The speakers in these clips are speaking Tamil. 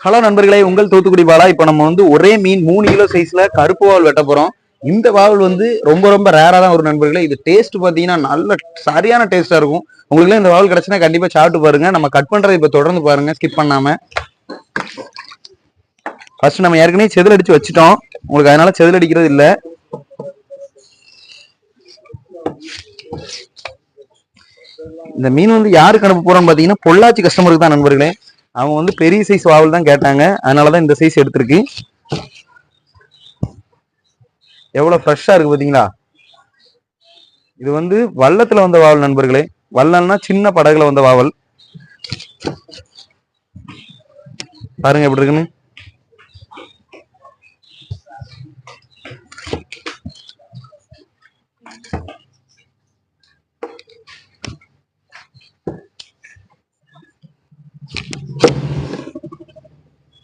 ஹலோ நண்பர்களே, உங்கள் தூத்துக்குடி பாலா. இப்போ நம்ம வந்து ஒரே மீன் 3 கிலோ சைஸ்ல கருப்பு வாவல் வெட்ட போறோம். இந்த வாவல் வந்து ரொம்ப ரொம்ப ரேரா தான் ஒரு நண்பர்களே. இது டேஸ்ட் பாத்தீங்கன்னா நல்ல சரியான டேஸ்டா இருக்கும். உங்களுக்கு இந்த வாவல் கிடைச்சுன்னா கண்டிப்பா சாப்பிட்டு பாருங்க. நம்ம கட் பண்றதை இப்ப தொடர்ந்து பாருங்க, ஸ்கிப் பண்ணாம. ஃபர்ஸ்ட் நம்ம ஏற்கனவே செதில் அடிச்சு வச்சுட்டோம், உங்களுக்கு அதனால செதில் அடிக்கிறது இல்ல. இந்த மீன் வந்து யாருக்கு அனுப்ப போறோம்னு பாத்தீங்கன்னா பொள்ளாச்சி கஸ்டமருக்கு தான் நண்பர்களே. அவங்க வந்து பெரிய சைஸ் வாவல் தான் கேட்டாங்க, அதனாலதான் இந்த சைஸ் எடுத்திருக்கு. எவ்வளவு ஃப்ரெஷ்ஷா இருக்கு பாத்தீங்களா? இது வந்து வள்ளத்துல வந்த வாவல் நண்பர்களே. வள்ளல்னா சின்ன படகுல வந்த வாவல். பாருங்க எப்படி இருக்குன்னு.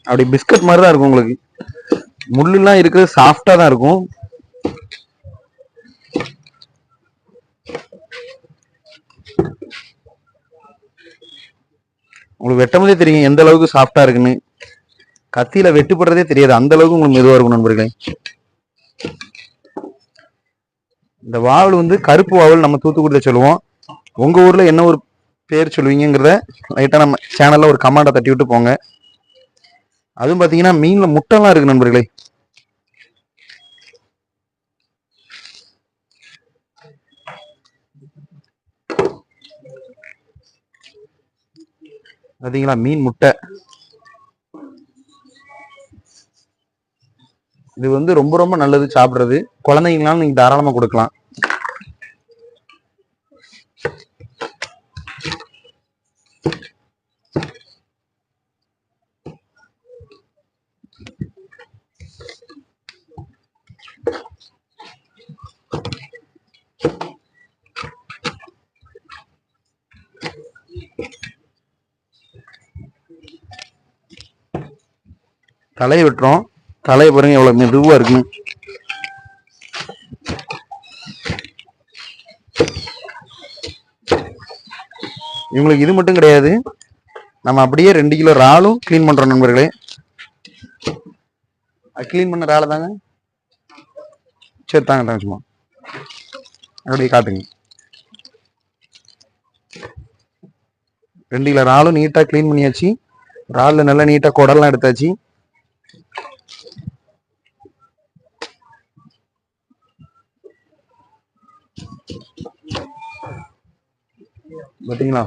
அப்படி பிஸ்கட் மாதிரி தான் இருக்கும். உங்களுக்கு முள்ளுலாம் இருக்கிறது சாஃப்டா தான் இருக்கும். உங்களுக்கு வெட்டும் போதே தெரியும் எந்த அளவுக்கு சாஃப்டா இருக்குன்னு. கத்தியில வெட்டுப்படுறதே தெரியாது, அந்த அளவுக்கு உங்களுக்கு மெதுவா இருக்கும் நண்பர்களே. இந்த வாவல் வந்து கருப்பு வாவல் நம்ம தூத்துக்குடியில சொல்லுவோம். உங்க ஊர்ல என்ன ஒரு பேர் சொல்லுவீங்கிறத லைட்டா நம்ம சேனல்ல ஒரு கமெண்ட தட்டி விட்டு போங்க. அதுவும் பாத்தீங்கன்னா மீன்ல முட்டைலாம் இருக்கு நண்பர்களே. பாத்தீங்களா மீன் முட்டை. இது வந்து ரொம்ப ரொம்ப நல்லது சாப்பிடுறது. குழந்தைங்களாம் நீங்க தாராளமா கொடுக்கலாம். தலையை வெட்டுறோம். தலையை பாருங்க எவ்வளவு மெதுவா இருக்குன்னு. இவங்களுக்கு இது மட்டும் கிடையாது, நம்ம அப்படியே 2 கிலோ இறாலும் கிளீன் பண்றோம் நண்பர்களே. கிளீன் பண்ண இறால தாங்க. சரி தாங்க சும்மா அப்படியே காட்டுங்க. 2 கிலோ இறாலும் நீட்டா கிளீன் பண்ணியாச்சு. இறால்ல நல்லா நீட்டா குடல்லாம் எடுத்தாச்சு. பாத்தீங்களா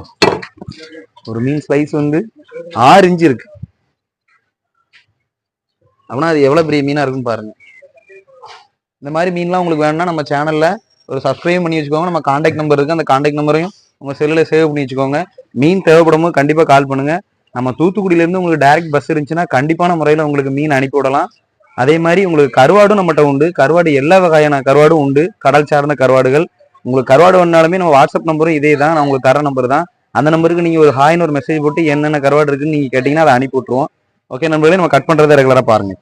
ஒரு மீன் ஸ்லைஸ் வந்து 6 இன்ச்சு இருக்கு. அப்படின்னா அது எவ்வளவு பெரிய மீனா இருக்குன்னு பாருங்க. இந்த மாதிரி மீன்லாம் உங்களுக்கு வேணும்னா நம்ம சேனல்ல ஒரு சப்ஸ்கிரைப் பண்ணி வச்சுக்கோங்க. நம்ம கான்டாக்ட் நம்பர் இருக்கு, அந்த கான்டாக்ட் நம்பரையும் உங்க செல்லுல சேவ் பண்ணி வச்சுக்கோங்க. மீன் தேவைப்படும் போது கண்டிப்பா கால் பண்ணுங்க. நம்ம தூத்துக்குடியில இருந்து உங்களுக்கு டைரக்ட் பஸ் இருந்துச்சுன்னா கண்டிப்பான முறையில உங்களுக்கு மீன் அனுப்பி விடலாம். அதே மாதிரி உங்களுக்கு கருவாடும் நம்மகிட்ட உண்டு. கருவாடு எல்லா வகையான கருவாடும் உண்டு, கடல் சார்ந்த கருவாடுகள். உங்களுக்கு கருவாடு வேணாலுமே நம்ம வாட்ஸ்அப் நம்பரும் இதே தான், நான் உங்களுக்கு தர நம்பர் தான். அந்த நம்பருக்கு நீங்க ஒரு ஹாய்னு ஒரு மெசேஜ் போட்டு என்னென்ன கருவாடு இருக்குன்னு நீங்க கேட்டீங்கன்னா அதை அனுப்பி விட்டுருவோம். ஓகே நண்பர்களே, நம்ம கட் பண்றதை ரெகுலரா பாருங்க.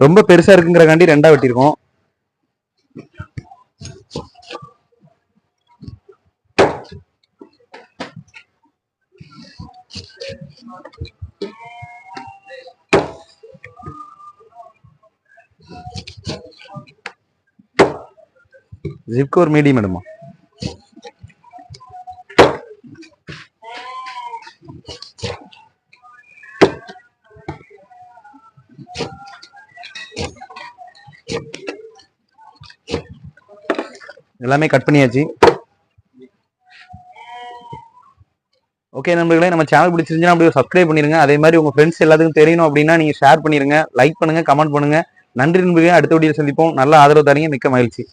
ரொம்ப பெருசா இருக்குங்கிறக்காண்டி 2ஆ வெட்டியிருக்கோம். ஜிப்க்கு ஒரு மீடியம் எடுமா. எல்லாமே கட் பண்ணியாச்சு. ஓகே நண்பர்களே, நம்ம சேனல் பிடிச்சிருந்துச்சுன்னா அப்படியே சப்ஸ்கிரைப் பண்ணிருங்க. அதே மாதிரி உங்க ஃப்ரெண்ட்ஸ் எல்லாத்துக்கும் தெரியணும் அப்படின்னா நீங்க ஷேர் பண்ணிருங்க, லைக் பண்ணுங்க, கமெண்ட் பண்ணுங்க. நன்றி நண்பர்களே, அடுத்த வீடியோல சந்திப்போம். நல்ல ஆதரவு தரீங்க, மிக்க மகிழ்ச்சி.